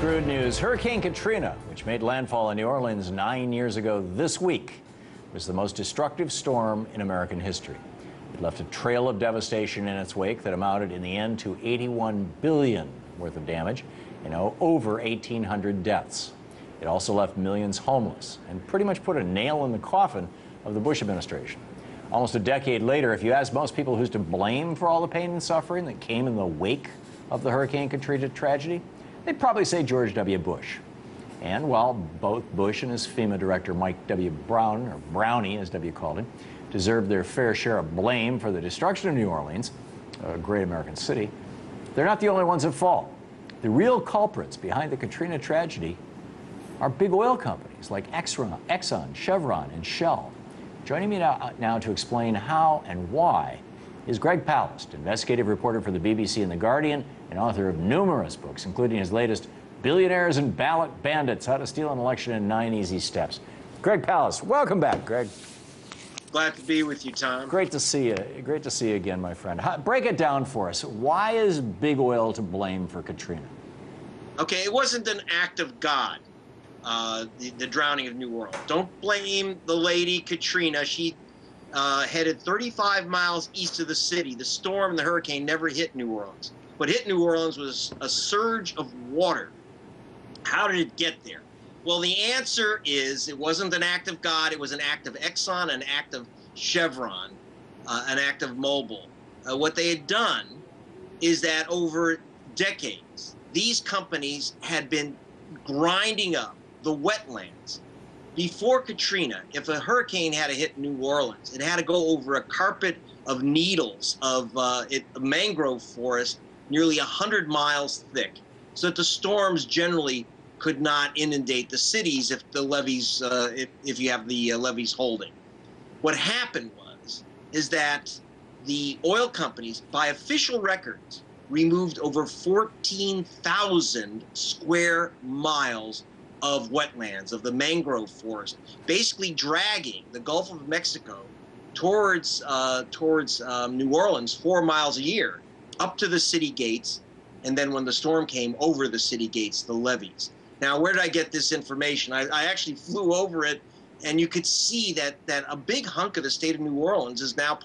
crude news. Hurricane Katrina, which made landfall in New Orleans 9 years ago this week, was the most destructive storm in American history. It left a trail of devastation in its wake that amounted in the end to $81 billion worth of damage and over 1,800 deaths. It also left millions homeless and pretty much put a nail in the coffin of the Bush administration. Almost a decade later, if you ask most people who's to blame for all the pain and suffering that came in the wake of the Hurricane Katrina tragedy, they'd probably say George W. Bush. And while both Bush and his FEMA director, Mike W. Brown, or Brownie as W called him, deserved their fair share of blame for the destruction of New Orleans, a great American city, they're not the only ones at fault. The real culprits behind the Katrina tragedy are big oil companies like Exxon, Chevron, and Shell. Joining me now to explain how and why is Greg Palast, investigative reporter for the BBC and The Guardian, and author of numerous books, including his latest, Billionaires and Ballot Bandits, How to Steal an Election in 9 Easy Steps. Greg Palast, welcome back, Greg. Glad to be with you, Tom. Great to see you. Great to see you again, my friend. Break it down for us. Why is big oil to blame for Katrina? Okay, it wasn't an act of God, the drowning of New Orleans. Don't blame the lady Katrina. She headed 35 miles east of the city. The storm and the hurricane never hit New Orleans. What hit New Orleans was a surge of water. How did it get there? Well, the answer is it wasn't an act of God. It was an act of Exxon, an act of Chevron, an act of Mobil. What they had done is that over decades, these companies had been grinding up the wetlands. Before Katrina, if a hurricane had to hit New Orleans, it had to go over a carpet of needles of a mangrove forest nearly 100 miles thick, so that the storms generally could not inundate the cities if the levees, if you have the levees holding. What happened is that the oil companies, by official records, removed over 14,000 square miles of wetlands, of the mangrove forest, basically dragging the Gulf of Mexico towards New Orleans 4 miles a year, up to the city gates, and then when the storm came, over the city gates, the levees. Now, where did I get this information? I actually flew over it, and you could see that a big hunk of the state of New Orleans is now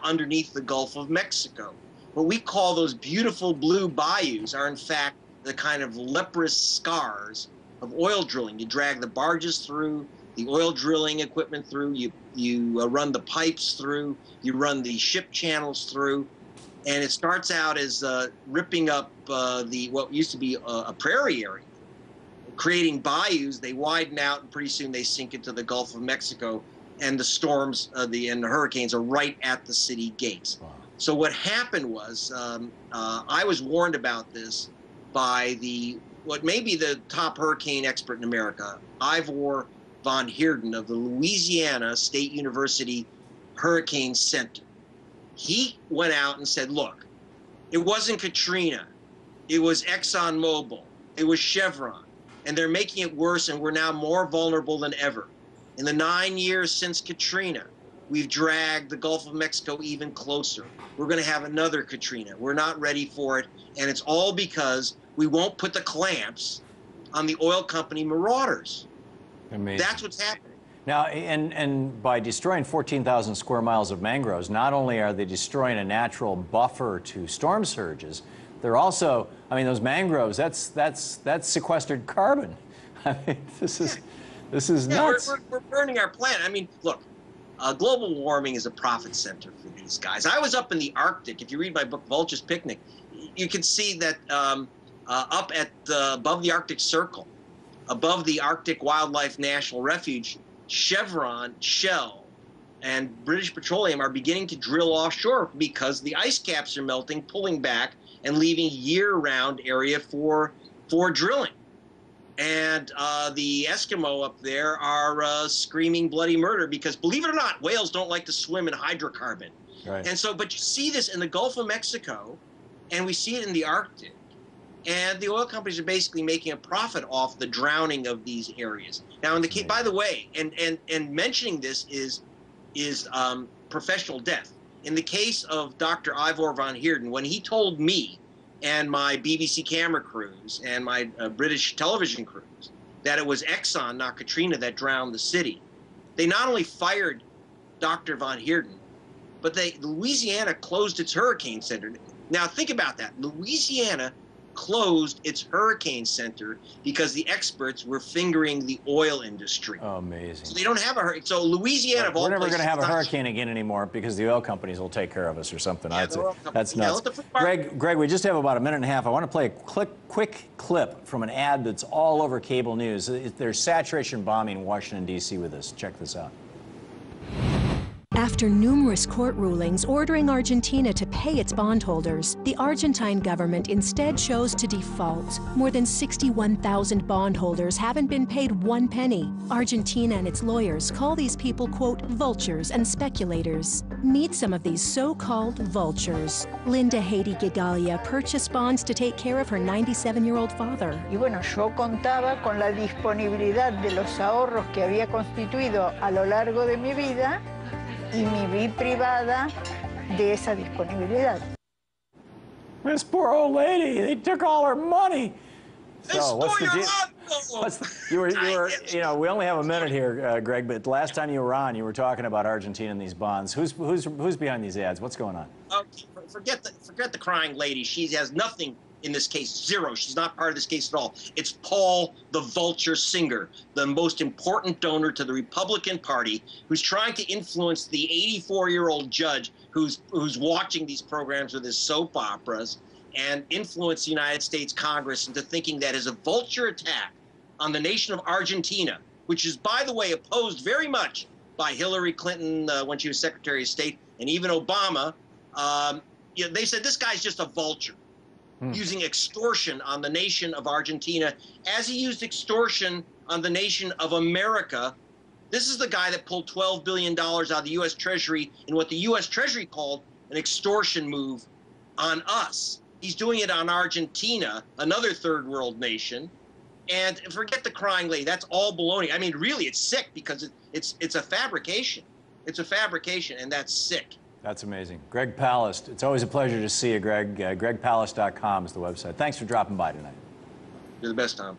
underneath the Gulf of Mexico. What we call those beautiful blue bayous are, in fact, the kind of leprous scars of oil drilling. You drag the barges through, the oil drilling equipment through, you run the pipes through, you run the ship channels through, and it starts out as ripping up what used to be a prairie area, creating bayous. They widen out, and pretty soon they sink into the Gulf of Mexico, and the storms and the hurricanes are right at the city gates. Wow. So what happened was, I was warned about this by what may be the top hurricane expert in America, Ivor von Heerden of the Louisiana State University Hurricane Center. He went out and said, look, it wasn't Katrina, it was ExxonMobil, it was Chevron, and they're making it worse, and we're now more vulnerable than ever. In the 9 years since Katrina, we've dragged the Gulf of Mexico even closer. We're going to have another Katrina. We're not ready for it, and it's all because we won't put the clamps on the oil company marauders. Amazing. That's what's happening. Now, and by destroying 14,000 square miles of mangroves, not only are they destroying a natural buffer to storm surges, they're also, I mean, those mangroves, that's sequestered carbon. I mean, this is nuts. We're burning our planet. I mean, look, global warming is a profit center for these guys. I was up in the Arctic. If you read my book, Vulture's Picnic, you can see that up at above the Arctic Circle, above the Arctic Wildlife National Refuge, Chevron, Shell, and British Petroleum are beginning to drill offshore because the ice caps are melting, pulling back, and leaving year-round area for drilling. And the Eskimo up there are screaming bloody murder because, believe it or not, whales don't like to swim in hydrocarbon. Right. And so, but you see this in the Gulf of Mexico, and we see it in the Arctic. And the oil companies are basically making a profit off the drowning of these areas. Now, in the case, by the way, and mentioning this is professional death. In the case of Dr. Ivor von Heerden, when he told me and my BBC camera crews and my British television crews that it was Exxon, not Katrina, that drowned the city. They not only fired Dr. Von Heerden, but Louisiana closed its hurricane center. Now think about that. Louisiana closed its hurricane center because the experts were fingering the oil industry. Oh, amazing. So they don't have a hurricane. So Louisiana, of all places, we're never going to have a hurricane sure. again anymore because the oil companies will take care of us or something. Yeah, That's nuts. Greg, we just have about a minute and a half. I want to play a quick clip from an ad that's all over cable news. There's saturation bombing in Washington, D.C. with this. Check this out. After numerous court rulings ordering Argentina to pay its bondholders, the Argentine government instead chose to default. More than 61,000 bondholders haven't been paid 1 penny. Argentina and its lawyers call these people, quote, vultures and speculators. Meet some of these so-called vultures. Linda Haiti Gigalia purchased bonds to take care of her 97-year-old father. Y bueno, yo contaba con la disponibilidad de los ahorros que había constituido a lo largo de mi vida y mi vida privada de esa disponibilidad. This poor old lady, they took all her money. So what's the deal? You know, we only have a minute here, Greg, but last time you were on, you were talking about Argentina and these bonds. Who's behind these ads? What's going on? Okay, forget the crying lady. She has nothing in this case, zero. She's not part of this case at all. It's Paul the Vulture Singer, the most important donor to the Republican Party, who's trying to influence the 84-year-old judge who's watching these programs with his soap operas and influence the United States Congress into thinking that is a vulture attack on the nation of Argentina, which is, by the way, opposed very much by Hillary Clinton when she was Secretary of State, and even Obama. They said this guy's just a vulture. Using extortion on the nation of Argentina, as he used extortion on the nation of America. This is the guy that pulled $12 billion out of the U.S. Treasury in what the U.S. Treasury called an extortion move on us. He's doing it on Argentina, another third world nation. And forget the crying lady. That's all baloney. I mean, really, it's sick because it's a fabrication. It's a fabrication, and that's sick. That's amazing. Greg Palast, it's always a pleasure to see you, Greg. GregPalast.com is the website. Thanks for dropping by tonight. You're the best, Tom.